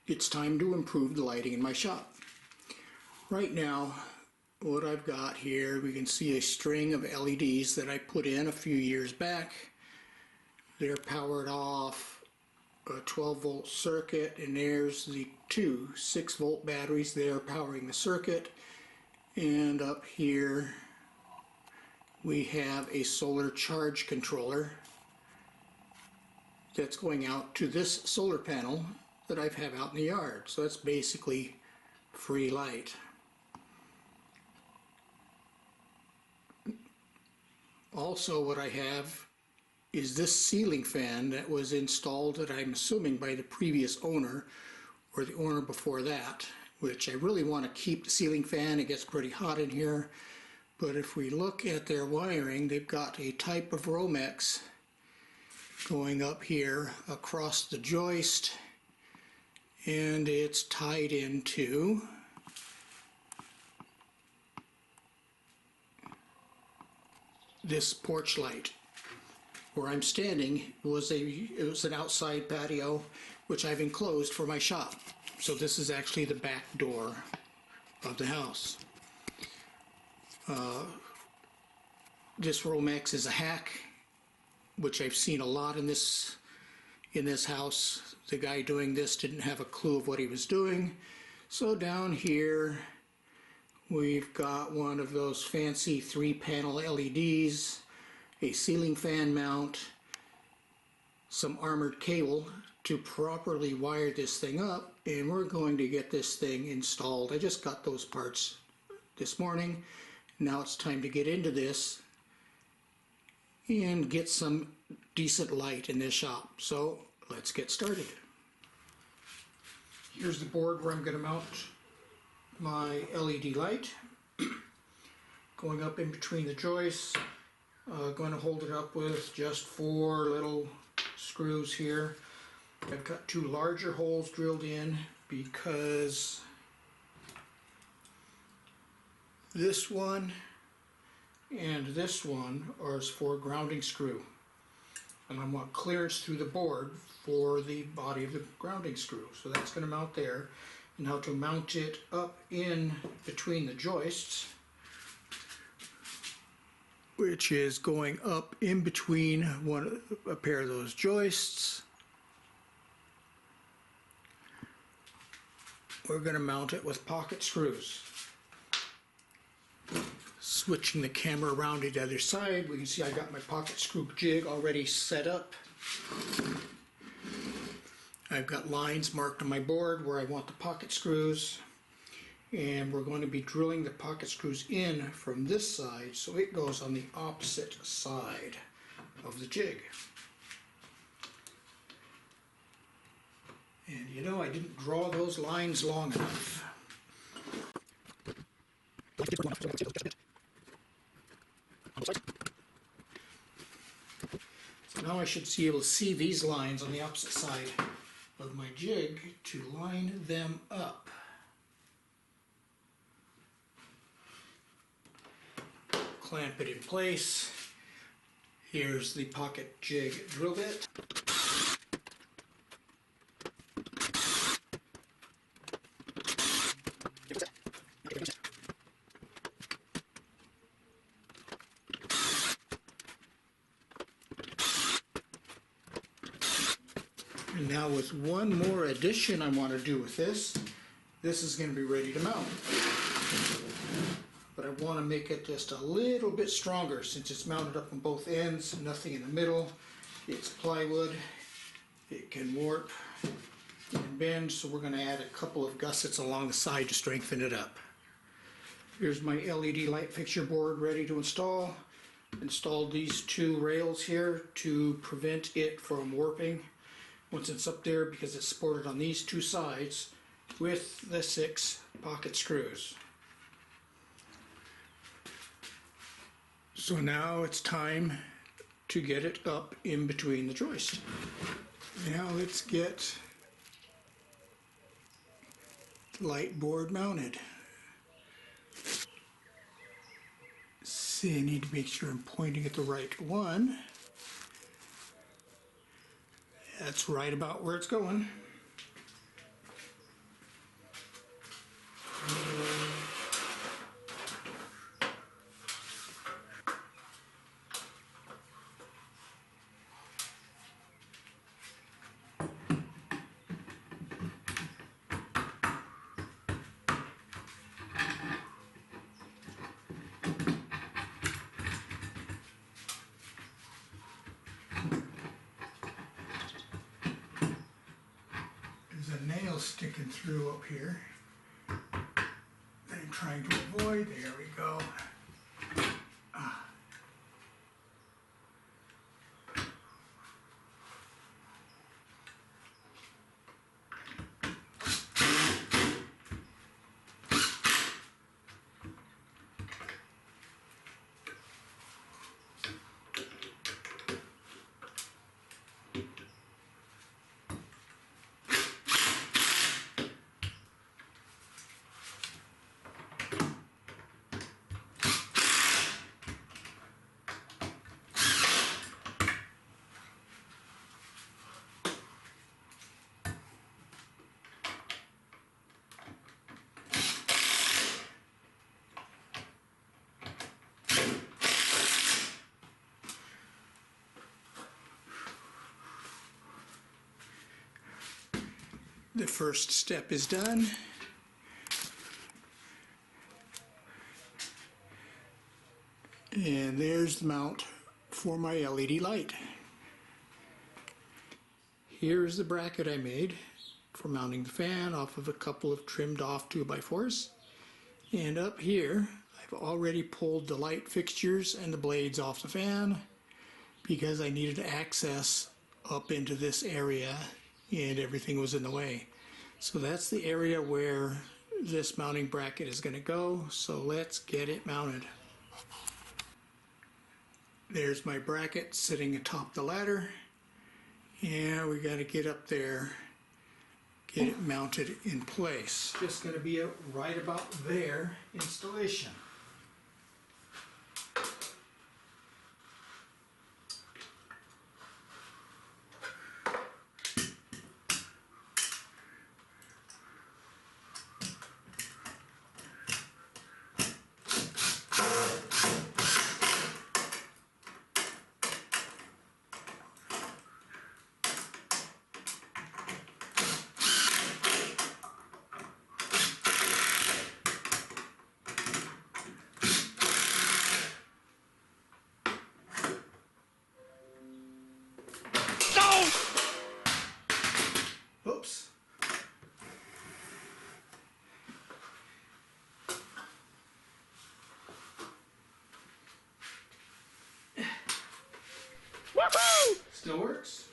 it's time to improve the lighting in my shop. Right now, what I've got here, we can see a string of LEDs that I put in a few years back. They're powered off a 12-volt circuit, and there's the two 6-volt batteries there powering the circuit. And up here we have a solar charge controller that's going out to this solar panel that I have out in the yard. So that's basically free light. Also, what I have is this ceiling fan that was installed, that I'm assuming by the previous owner or the owner before that, which I really want to keep the ceiling fan. It gets pretty hot in here. But if we look at their wiring, they've got a type of Romex going up here across the joist, and it's tied into this porch light. Where I'm standing was an outside patio which I've enclosed for my shop. So this is actually the back door of the house. This Romex is a hack, which I've seen a lot in this house. The guy doing this didn't have a clue of what he was doing. So down here we've got one of those fancy 3-panel LEDs, a ceiling fan mount, some armored cable to properly wire this thing up, and we're going to get this thing installed. I just got those parts this morning. Now it's time to get into this and get some decent light in this shop. So let's get started. Here's the board where I'm going to mount my LED light. Going up in between the joists. Going to hold it up with just 4 little screws here. I've got 2 larger holes drilled in because this one and this one are for grounding screw, and I want clearance through the board for the body of the grounding screw. So that's going to mount there. Now to mount it up in between the joists, which is going up in between a pair of those joists, we're going to mount it with pocket screws. Switching the camera around to the other side, we can see I got my pocket screw jig already set up. I've got lines marked on my board where I want the pocket screws, and we're going to be drilling the pocket screws in from this side, so it goes on the opposite side of the jig. And you know, I didn't draw those lines long enough. So now I should be able to see these lines on the opposite side of my jig to line them up. Clamp it in place. Here's the pocket jig drill bit. And now with one more addition I want to do with this is going to be ready to mount. But I want to make it just a little bit stronger since it's mounted up on both ends, nothing in the middle. It's plywood, it can warp and bend, so we're going to add a couple of gussets along the side to strengthen it up. Here's my LED light fixture board ready to install. Installed these 2 rails here to prevent it from warping once it's up there, because it's supported on these 2 sides with the 6 pocket screws. So now it's time to get it up in between the joist. Now let's get the light board mounted. See, I need to make sure I'm pointing at the right one. That's right about where it's going. a nail sticking through up here that I'm trying to avoid. There we go. The first step is done. And there's the mount for my LED light. Here's the bracket I made for mounting the fan off of a couple of trimmed off 2x4s. And up here, I've already pulled the light fixtures and the blades off the fan because I needed access up into this area and everything was in the way. So that's the area where this mounting bracket is going to go. So let's get it mounted. There's my bracket sitting atop the ladder. And we got to get up there, get it mounted in place. Just going to be a right about there installation. Oops. Woohoo! Still works.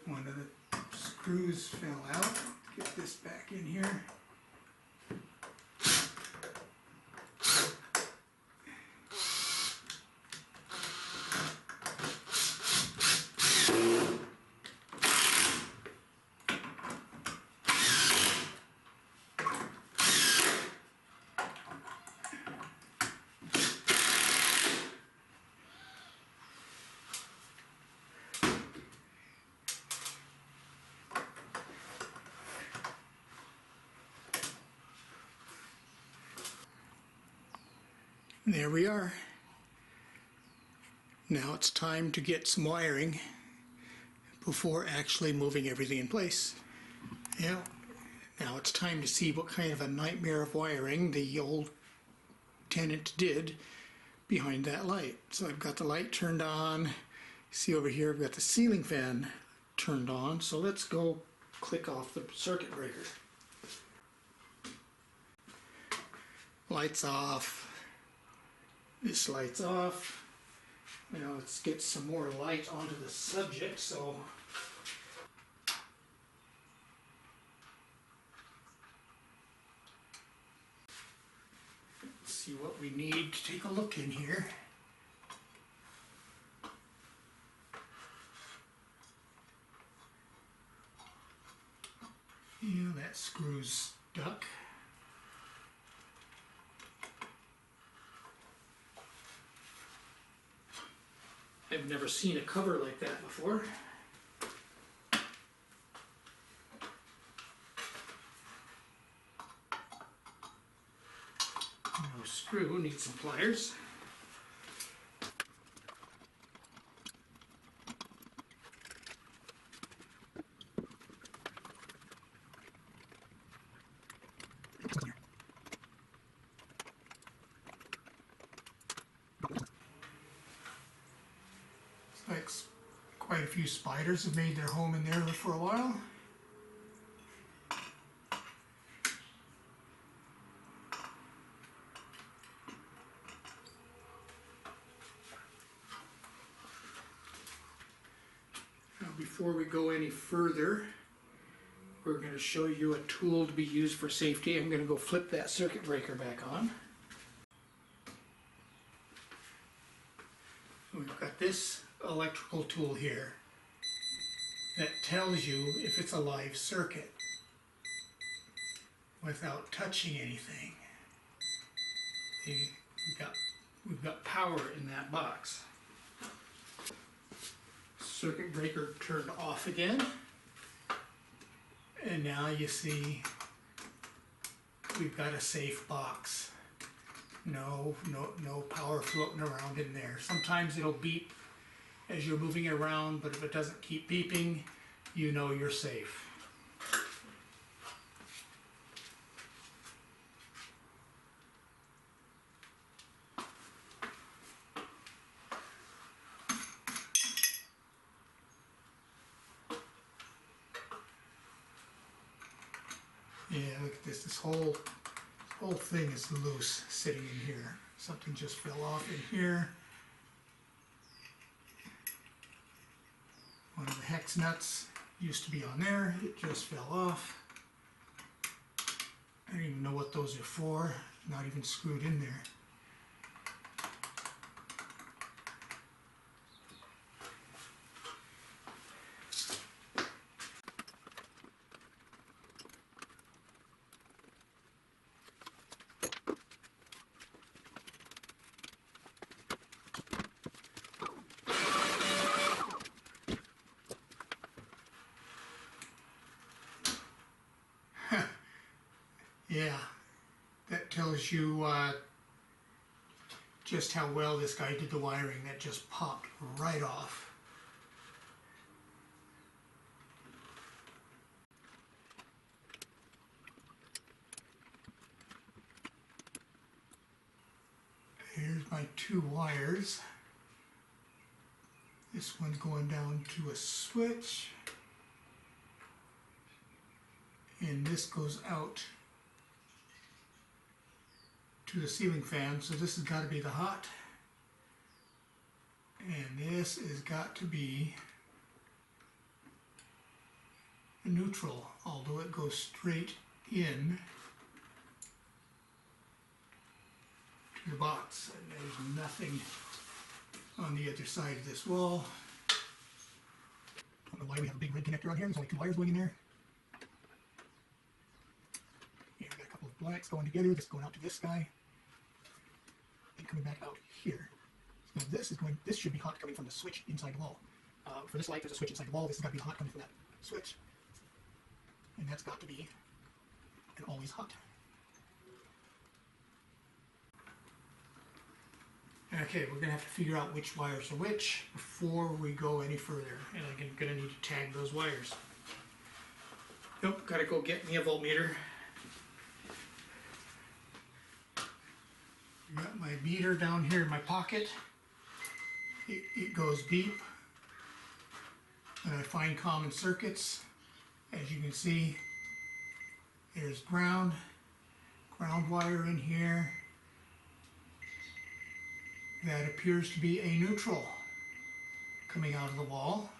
One of the screws fell out. Get this back in here. There we are. Now it's time to get some wiring before actually moving everything in place. Yeah. Now it's time to see what kind of a nightmare of wiring the old tenant did behind that light. So I've got the light turned on. See over here I've got the ceiling fan turned on. So let's go click off the circuit breaker. Lights off. This light's off. Now let's get some more light onto the subject. So let's see what we need to take a look in here. Yeah, that screw's stuck. I've never seen a cover like that before. No screw, need some pliers. Quite a few spiders have made their home in there for a while. Now, before we go any further, we're going to show you a tool to be used for safety. I'm going to go flip that circuit breaker back on. We've got this electrical tool here that tells you if it's a live circuit without touching anything. We've got power in that box. Circuit breaker turned off again. And now you see we've got a safe box. No power floating around in there. Sometimes it'll beep as you're moving it around, but if it doesn't keep beeping, you know you're safe. Yeah, look at this. This whole thing is loose sitting in here. Something just fell off in here. One of the hex nuts used to be on there. It just fell off. I don't even know what those are for. Not even screwed in there. Yeah, that tells you just how well this guy did the wiring. That just popped right off. Here's my two wires. This one's going down to a switch, and this goes out to the ceiling fan, so this has got to be the hot, and this has got to be the neutral, although it goes straight in to the box, and there's nothing on the other side of this wall. Don't know why we have a big red connector on here. There's only two wires going in there. Yeah, we've got a couple of blacks going together. This going out to this guy. Coming back out here. So this should be hot coming from the switch inside the wall. For this light, there's a switch inside the wall. This has got to be hot coming from that switch. And that's got to be an always hot. Okay, we're going to have to figure out which wires are which before we go any further. And I'm going to need to tag those wires. Nope, got to go get me a voltmeter. Got my meter down here in my pocket. It goes beep. And I find common circuits. As you can see, there's ground wire in here. That appears to be a neutral coming out of the wall.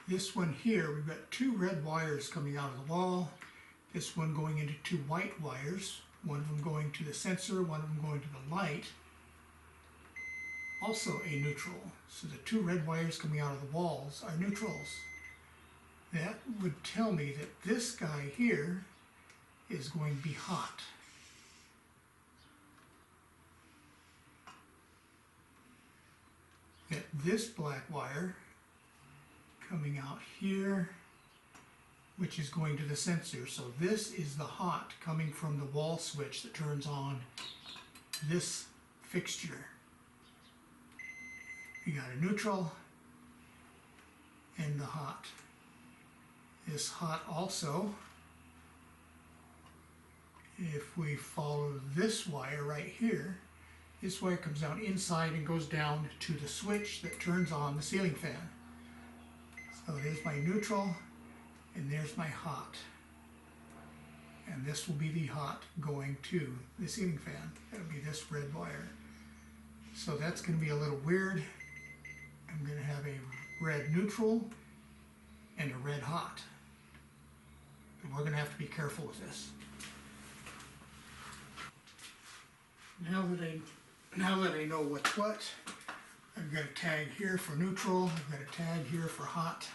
This one here, we've got two red wires coming out of the wall. This one going into two white wires. One of them going to the sensor, one of them going to the light. Also a neutral. So the two red wires coming out of the walls are neutrals. That would tell me that this guy here is going to be hot. That this black wire coming out here, which is going to the sensor. So this is the hot coming from the wall switch that turns on this fixture. You got a neutral and the hot. This hot also, if we follow this wire right here, this wire comes down inside and goes down to the switch that turns on the ceiling fan. So there's my neutral, and there's my hot. And this will be the hot going to the ceiling fan. That'll be this red wire. So that's going to be a little weird. I'm going to have a red neutral and a red hot. And we're going to have to be careful with this. Now that I know what's what, I've got a tag here for neutral, I've got a tag here for hot.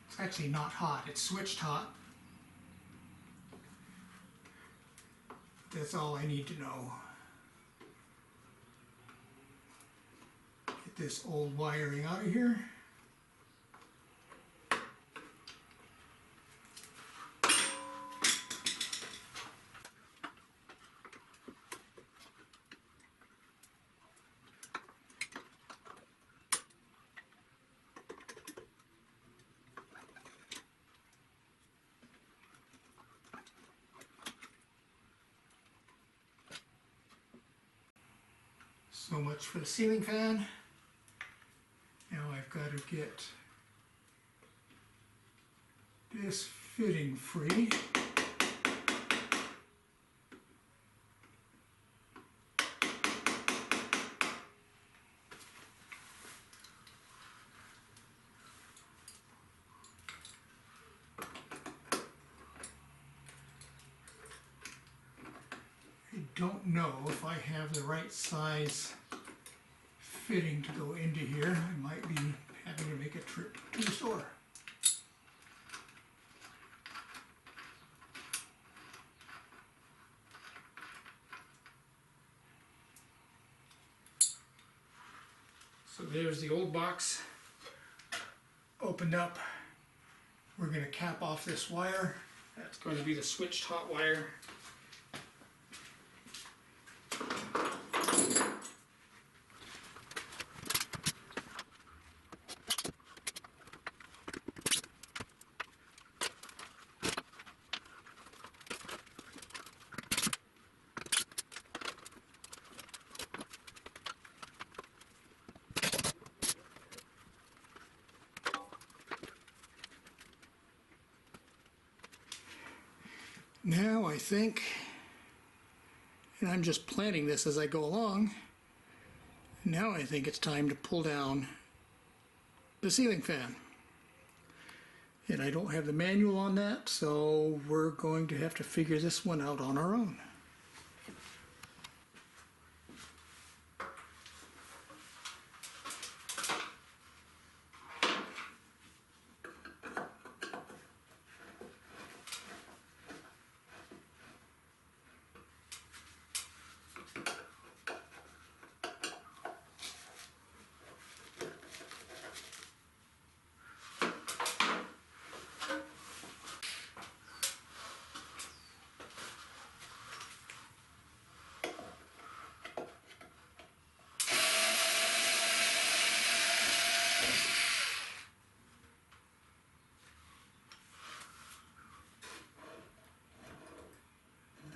It's actually not hot, it's switched hot. That's all I need to know. Get this old wiring out of here. So much for the ceiling fan. Now I've got to get this fitting free. I don't know if I have the right size fitting to go into here. I might be having to make a trip to the store. So there's the old box opened up. We're going to cap off this wire. That's going to be the switched hot wire. Now I think, and I'm just planning this as I go along, now I think it's time to pull down the ceiling fan. And I don't have the manual on that, so we're going to have to figure this one out on our own.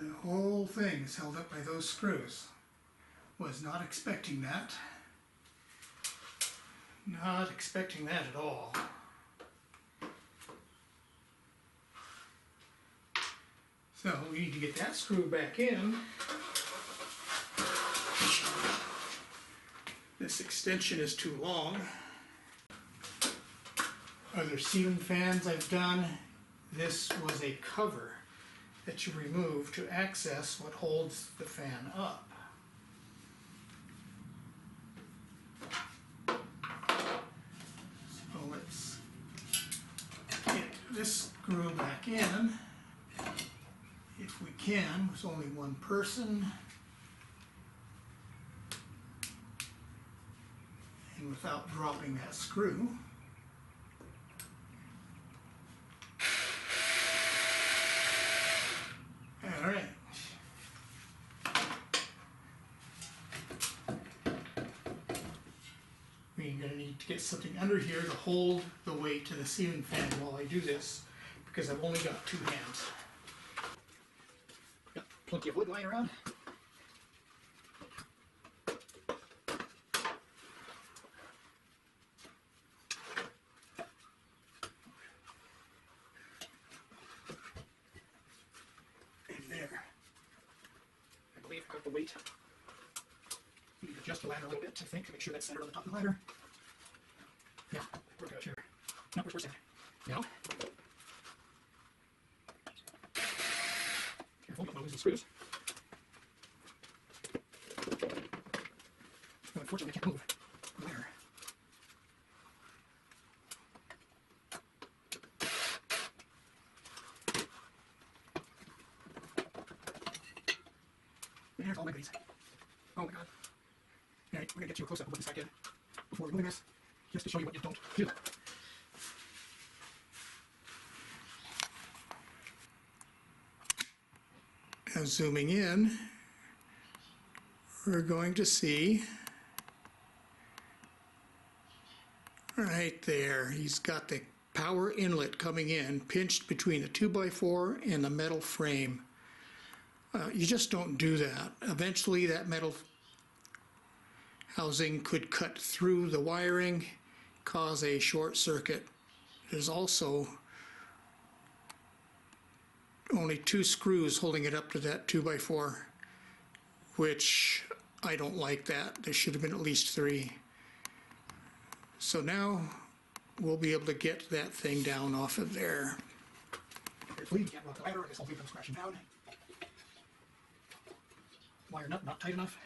The whole thing is held up by those screws. Was not expecting that. Not expecting that at all. So we need to get that screw back in. This extension is too long. Other ceiling fans I've done, this was a cover that you remove to access what holds the fan up. So let's get this screw back in, if we can, with only one person. And without dropping that screw. All right. We're going to need to get something under here to hold the weight to the ceiling fan while I do this, because I've only got two hands. Plenty of wood lying around. And there. I believe I have the weight. You need to adjust the ladder a little bit, I think, to make sure that's centered on the top of the ladder. Yeah, we're good here. No, we're set. Now, careful, don't lose the screws. No, unfortunately, I can't move the ladder. And here's all my goodies. Oh my god. Alright, we're gonna get you a close up of what this side did before removing this, just to show you what you don't do. Now zooming in, we're going to see right there, he's got the power inlet coming in, pinched between the 2x4 and the metal frame. You just don't do that. Eventually that metal housing could cut through the wiring, cause a short circuit. There's also only 2 screws holding it up to that 2x4, which I don't like that. There should have been at least 3. So now we'll be able to get that thing down off of there. Carefully, you can't rock the ladder, I guess I'll leave them scratching down. Wire nut not tight enough.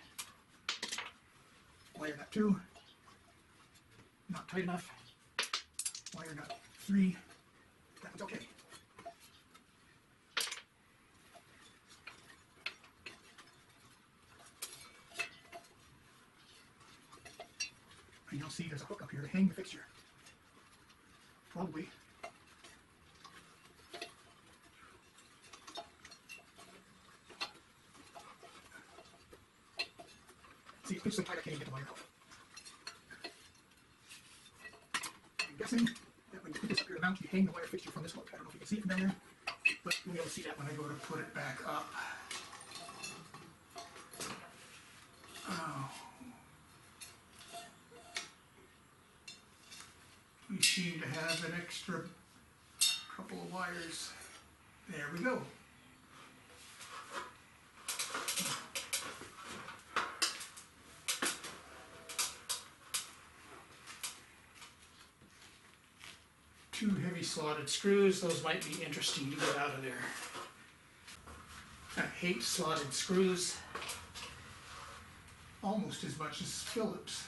Wire nut 2, not tight enough. Wire nut 3, that one's okay. And you'll see there's a hook up here to hang the fixture. Probably. See, it's so tight I can't even get the wire out. I'm guessing that when you put this up here to mount, you hang the wire fixture from this hook. I don't know if you can see it from down there, but you'll be able to see that when I go to put it back up. Oh. We seem to have an extra couple of wires. There we go. Two heavy slotted screws. Those might be interesting to get out of there. I hate slotted screws almost as much as Phillips.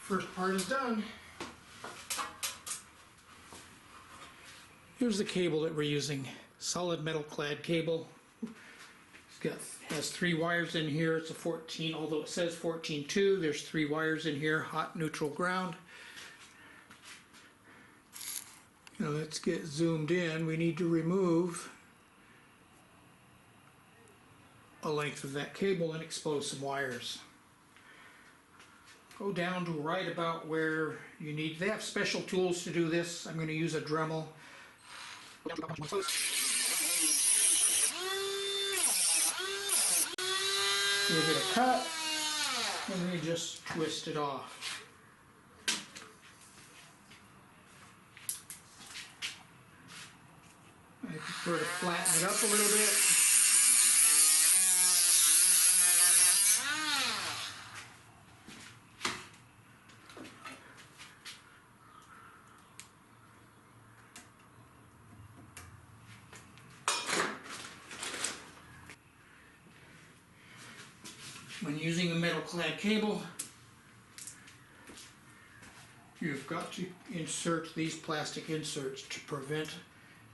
First part is done. Here's the cable that we're using. Solid metal clad cable. Has 3 wires in here. It's a 14, although it says 14.2. There's 3 wires in here, hot, neutral, ground. Now let's get zoomed in. We need to remove a length of that cable and expose some wires. Go down to right about where you need. They have special tools to do this. I'm going to use a Dremel. Give it a cut, and then just twist it off. I prefer to flatten it up a little bit. When using a metal clad cable, You've got to insert these plastic inserts to prevent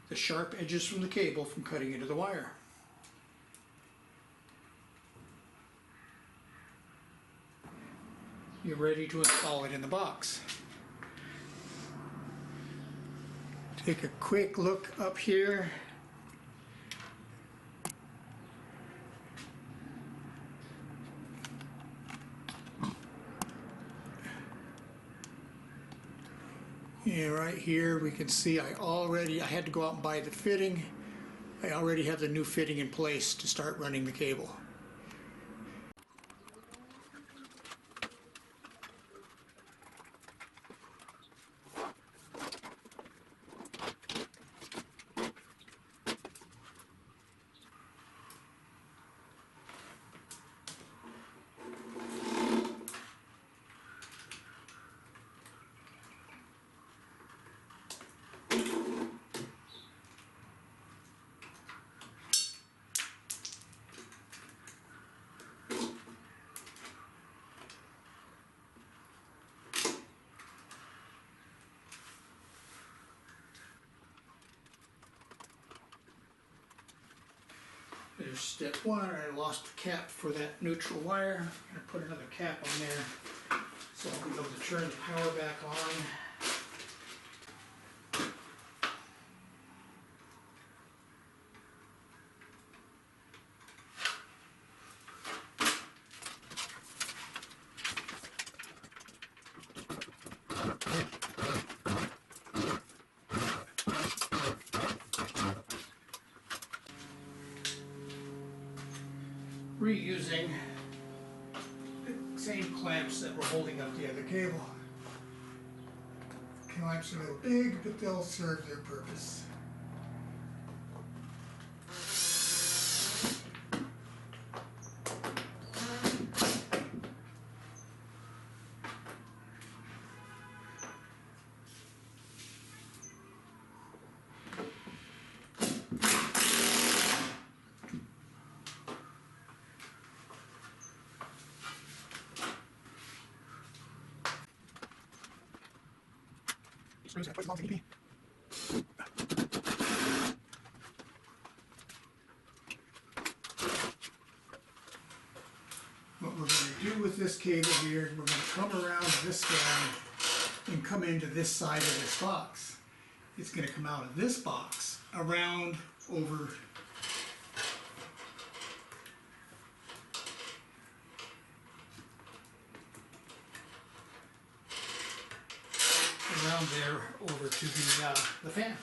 the sharp edges from the cable from cutting into the wire. You're ready to install it in the box. Take a quick look up here. Yeah, right here we can see I had to go out and buy the fitting. I already have the new fitting in place to start running the cable. There's step one. I lost the cap for that neutral wire. I'm going to put another cap on there so I'll be able to turn the power back on. Reusing the same clamps that were holding up the other cable. Clamps are a little big, but they'll serve their purpose. Screws and put them on the EP. What we're going to do with this cable here, we're going to come around this guy and come into this side of this box. It's going to come out of this box, around, over. Around there, over to the fan.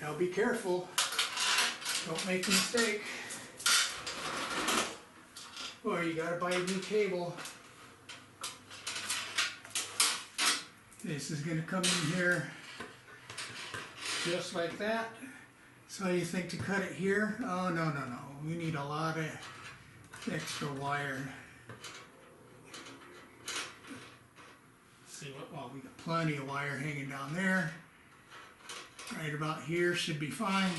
Now be careful, don't make a mistake. Or you gotta buy a new cable. This is gonna come in here just like that. So you think to cut it here? Oh, no. We need a lot of extra wire. See what, well, we got plenty of wire hanging down there. Right about here should be fine.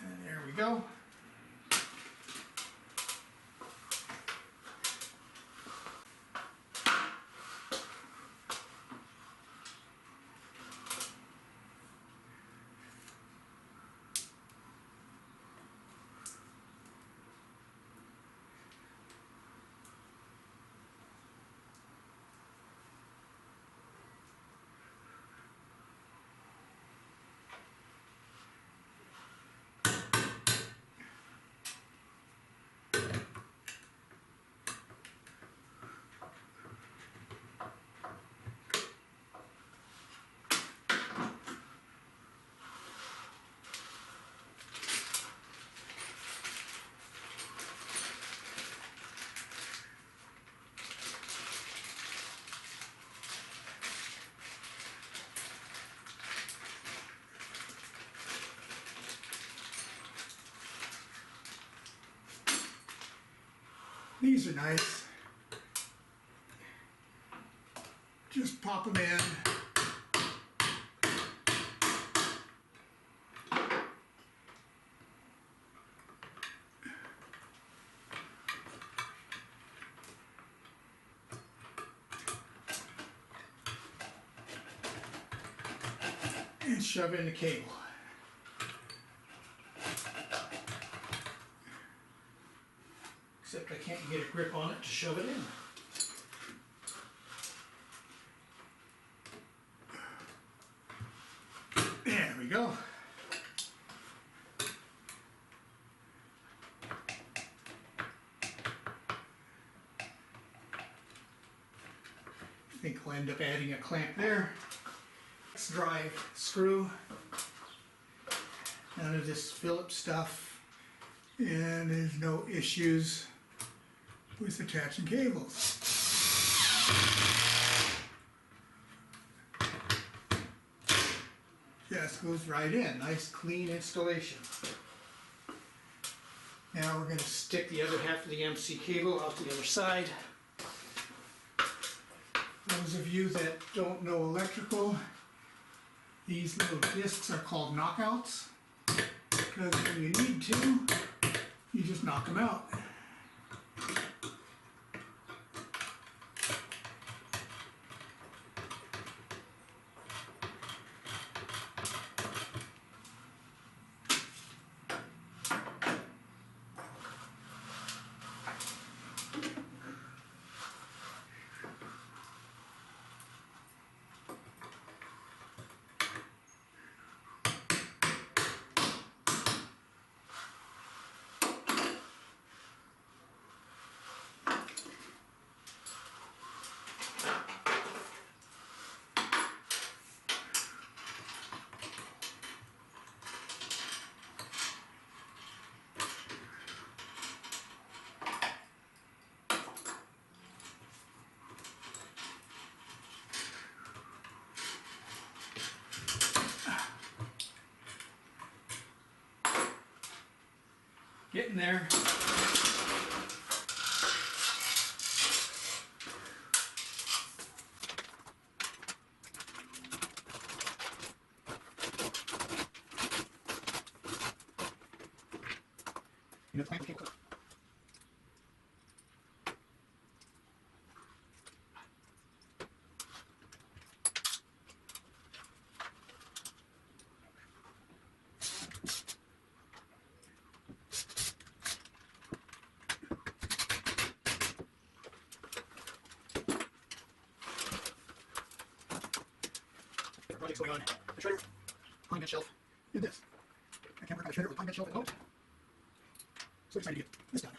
And there we go. These are nice. Just pop them in. And shove in the cable. Except I can't get a grip on it to shove it in. There we go. I think I'll end up adding a clamp there. Let's drive screw. None of this Phillips stuff. And there's no issues with attaching cables. Just goes right in. Nice clean installation. Now we're going to stick the other half of the MC cable out the other side. Those of you that don't know electrical, these little discs are called knockouts, because when you need to, you just knock them out. Getting there. You know, clamp the cable. Project's going on. The shredder, pine bed shelf, and this. I can't work on a shredder with pine bed shelf at the moment. So excited to get this done.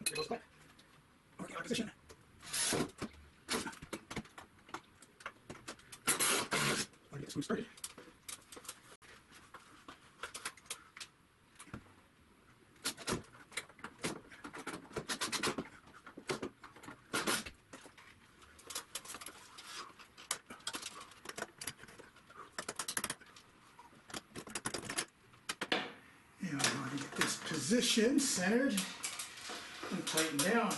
There goes the clamp. Working out of position. Want to get the screw started. Now I want to get this position centered and tighten down.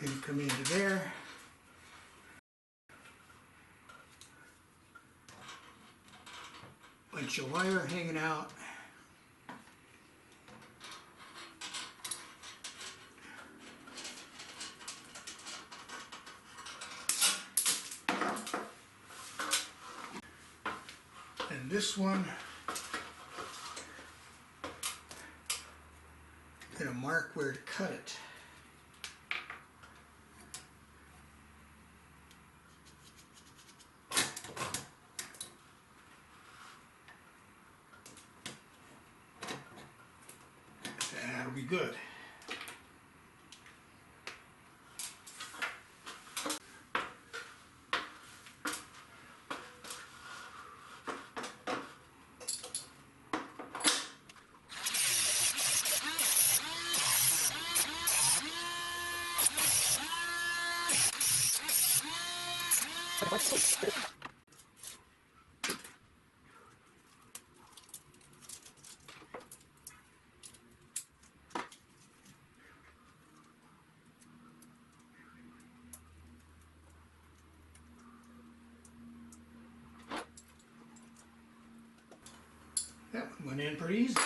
Going to come into there. Bunch of wire hanging out. And this one, I'm going to mark where to cut it. That'll be good. That one went in pretty easy.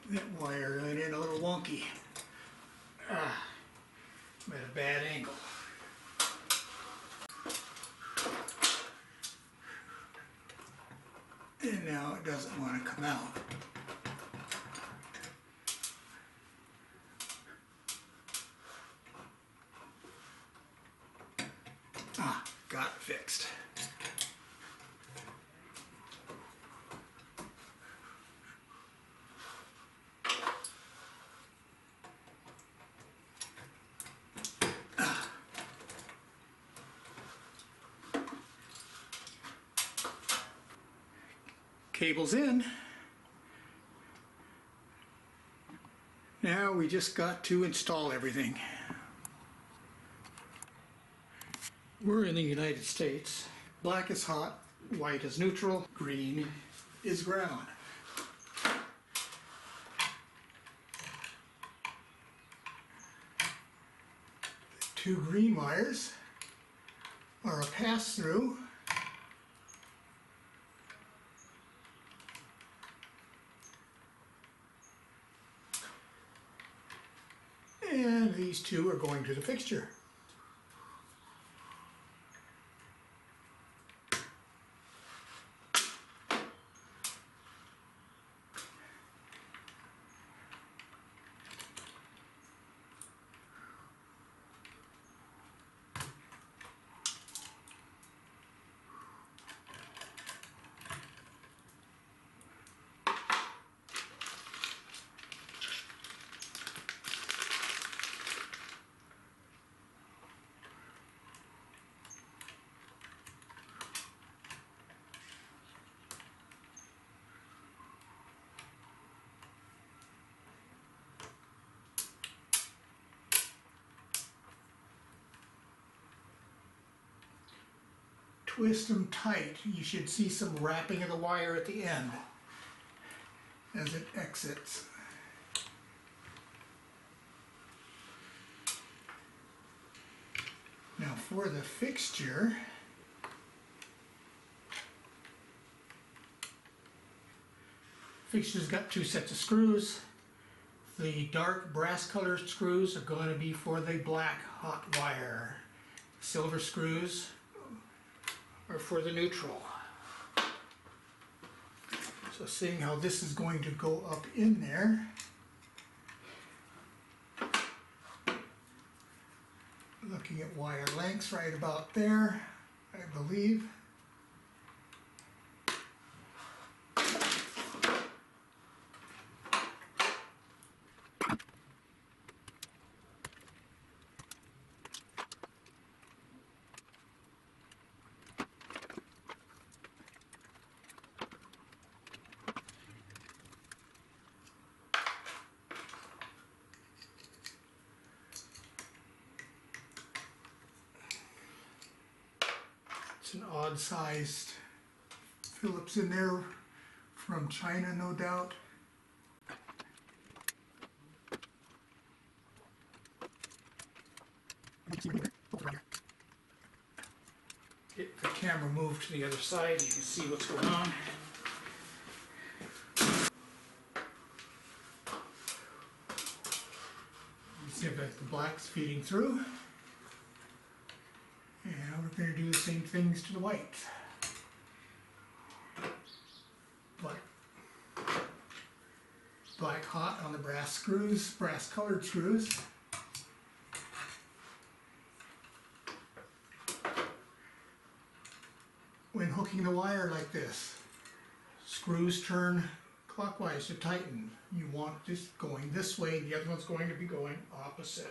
That wire went in a little wonky. I'm at a bad angle. And now it doesn't want to come out. Got it fixed. Cable's in. Now we just got to install everything. We're in the United States. Black is hot, white is neutral, green is ground. The two green wires are a pass-through. And these two are going to the fixture. Twist them tight. You should see some wrapping of the wire at the end as it exits. Now for the fixture, fixture's got two sets of screws. The dark brass colored screws are going to be for the black hot wire. Silver screws are for the neutral. So seeing how this is going to go up in there, looking at wire lengths right about there, I believe. It's an odd-sized Phillips in there from China, no doubt. Get the camera moved to the other side, you can see what's going on. You see that the black's feeding through. And we're going to do the same things to the whites. Black hot on the brass screws, brass colored screws. When hooking the wire like this, screws turn clockwise to tighten. You want this going this way, the other one's going to be going opposite.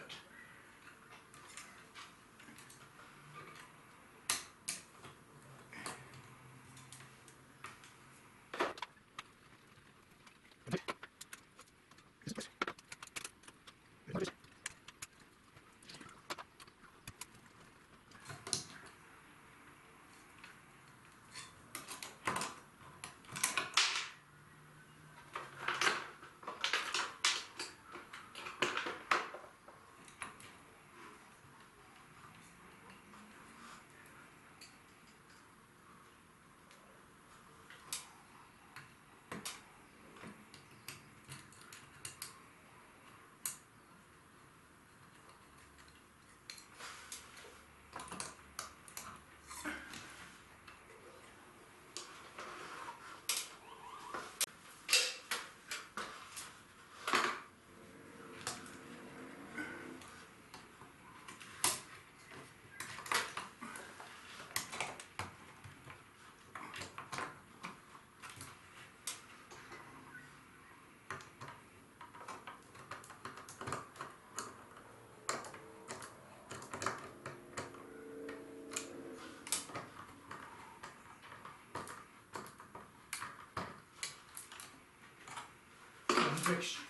Fixture.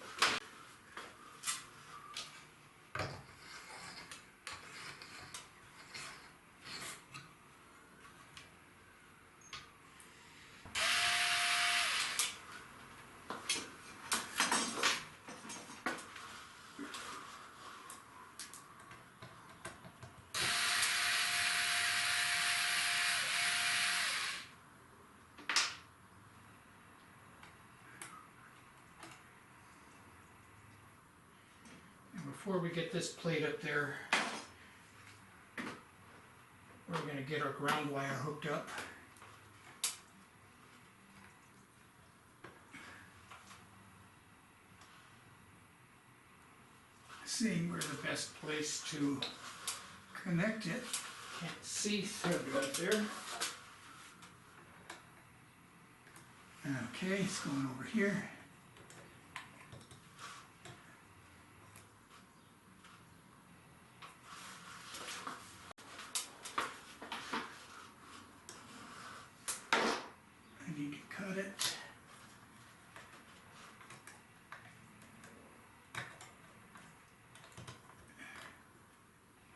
Before we get this plate up there, we're going to get our ground wire hooked up. Seeing where the best place to connect it. Can't see through it there. Okay, it's going over here.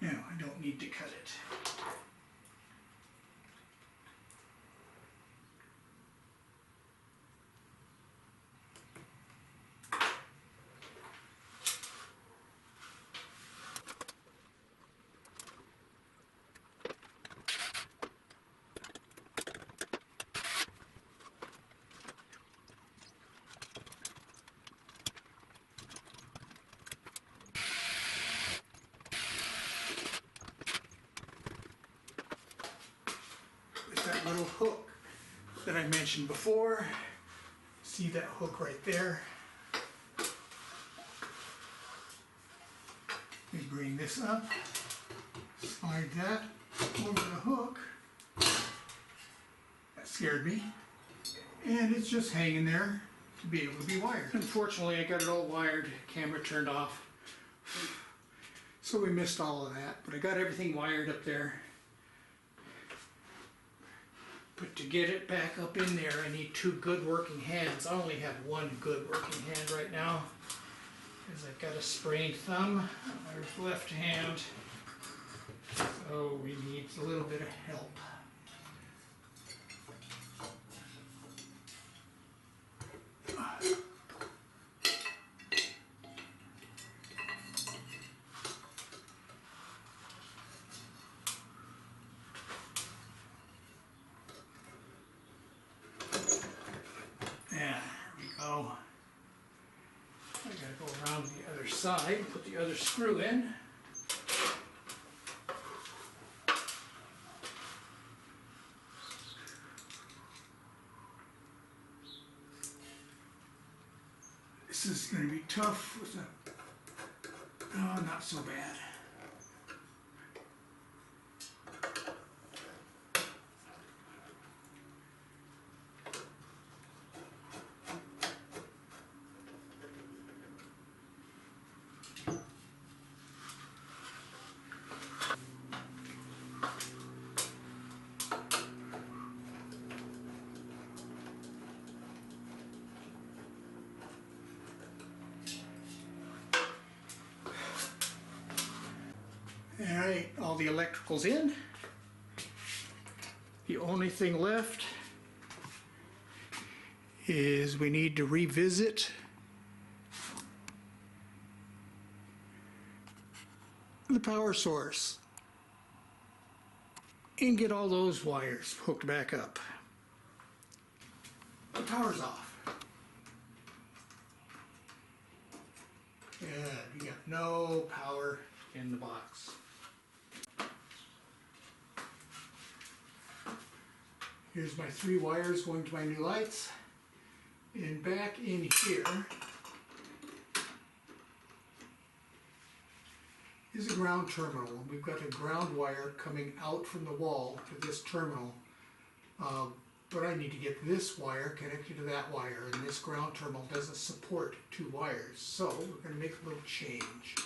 No, I don't need to cut it. That little hook that I mentioned before. See that hook right there? We bring this up, slide that over the hook. That scared me. And it's just hanging there to be able to be wired. Unfortunately, I got it all wired, camera turned off. So we missed all of that, but I got everything wired up there. But to get it back up in there, I need two good working hands. I only have one good working hand right now, because I've got a sprained thumb on my left hand. So we need a little bit of help. around the other side, put the other screw in. This is going to be tough with a, oh, not so bad. Alright, all the electrical's in. The only thing left is we need to revisit the power source and get all those wires hooked back up. The power's off. Yeah, you got no power in the box. Here's my 3 wires going to my new lights. And back in here is a ground terminal. We've got a ground wire coming out from the wall to this terminal. But I need to get this wire connected to that wire, and this ground terminal doesn't support 2 wires. So we're going to make a little change.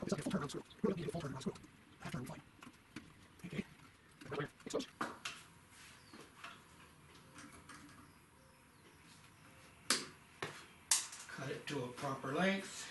It's not a full turn on screw. We don't need a full turn on screw. Half turn will fine. Okay. Exposed. Cut it to a proper length.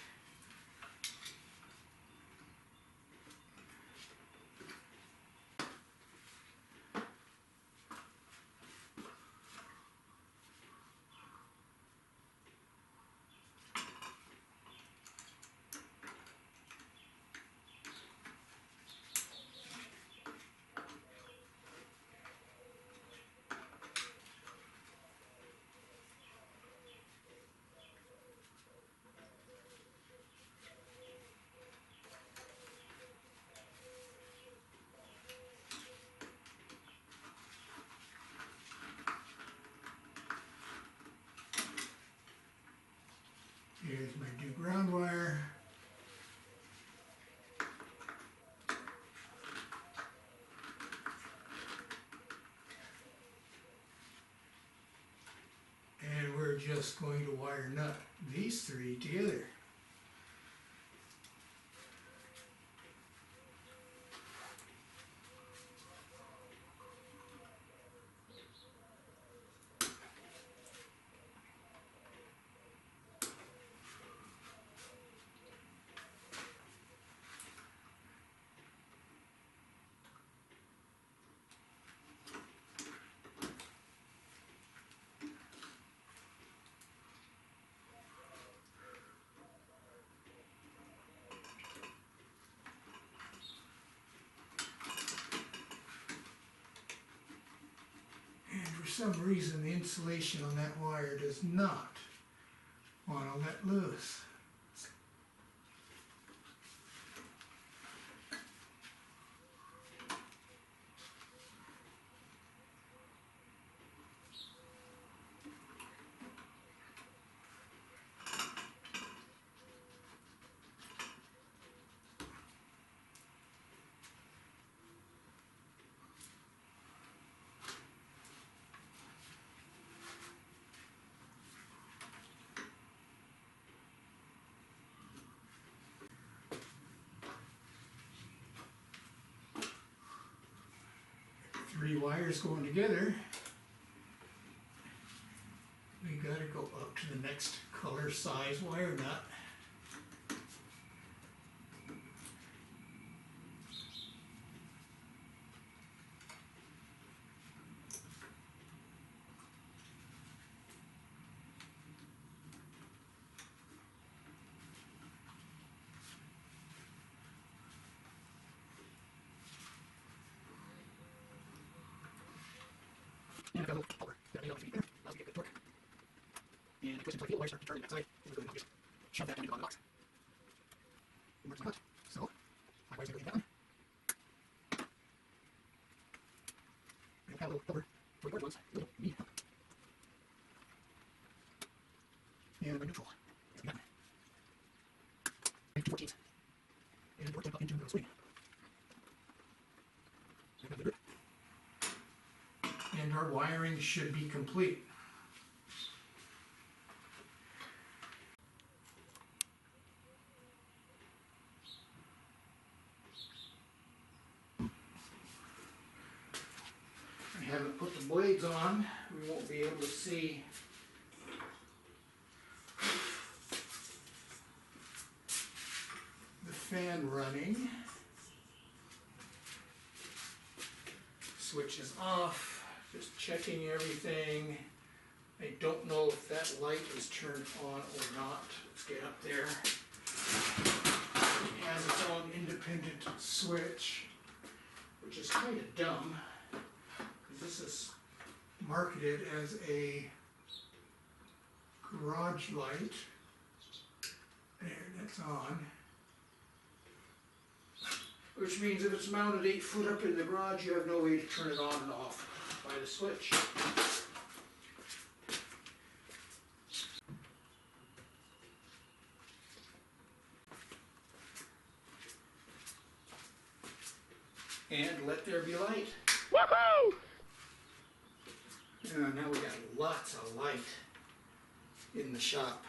Here's my new ground wire. And we're just going to wire nut these 3 together. For some reason the insulation on that wire does not want to let loose. Three wires going together. We gotta go up to the next color size wire nut. And I've got a little power that I know if you there. Allows me to get good torque. And it goes into my field light start to turn that side, we're going to just shove that into the box. And where's my nut? So, my wire's going to go down. And have a little cover for the large ones, little me. And my neutral is again. And 2/14. And work that up into the swing. And our wiring should be complete. I haven't put the blades on. We won't be able to see the fan running. Switch is off, just checking everything. I don't know if that light is turned on or not. Let's get up there. It has its own independent switch, which is kind of dumb, because this is marketed as a garage light. There, that's on. Which means if it's mounted 8 foot up in the garage, you have no way to turn it on and off by the switch. And let there be light. Woohoo! Now we got lots of light in the shop.